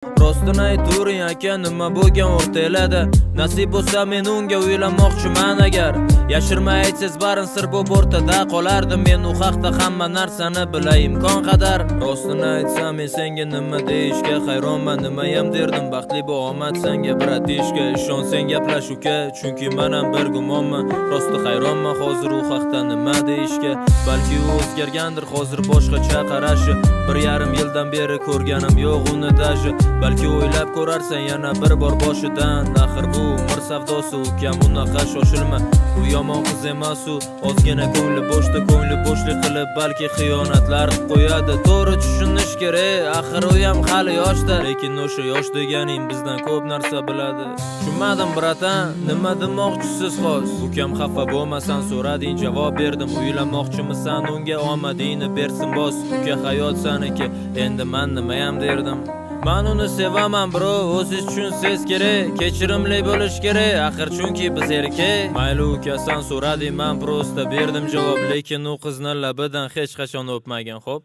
Rostini ayturing aka, nima bo'lgan o'rtalarda? Nasib bo'lsa men unga uylanmoqchiman agar. Yashirmay aytsiz barin sir bo'lib o'rtada qolardim. Men u haqda hamma narsani bilay imkon qadar. Rostini aytsam men senga nima deyishga hayronman. Nimayam derdim baxtli bu omad senga bratishka. Ishon sen gaplash uka, chunki men ham bir gumonman. Rosti hayronman hozir u haqda nima deyishga. Balki u o'zgargandir hozir boshqacha qarashi. 1,5 yildan beri ko'rganim yo'q uni daji. Balki o'ylab ko'rarsan yana bir bor boshidan. Axir bu umr savdosi ukam, unaqa shoshilma. U yomon qiz emas u, ozgina ko'ngli bo'shlik qilib balki xiyonatlar qilib qo'yadi. To'g'ri tushunish kerak, axir u ham hali yoshda. Lekin o'sha yosh deganing bizdan ko'p narsa biladi. Tushunmadim bratan, nima demoqchisiz xos? Ukam xafa bo'lmasan so'rading, javob berdim. Uylanmoqchimisan unga, omadingni bersin bos. Uka hayot saniki, endi men nima ham derdim. Men uni sevaman bro, o'zingiz tushunsangiz kerak. Kechirimli bo'lish kerak, axir chunki biz erkak. Mayli ukasan so'rading, men prosta berdim javob. Lekin u qizni labidan hech qachon o'pmagan, xo'p?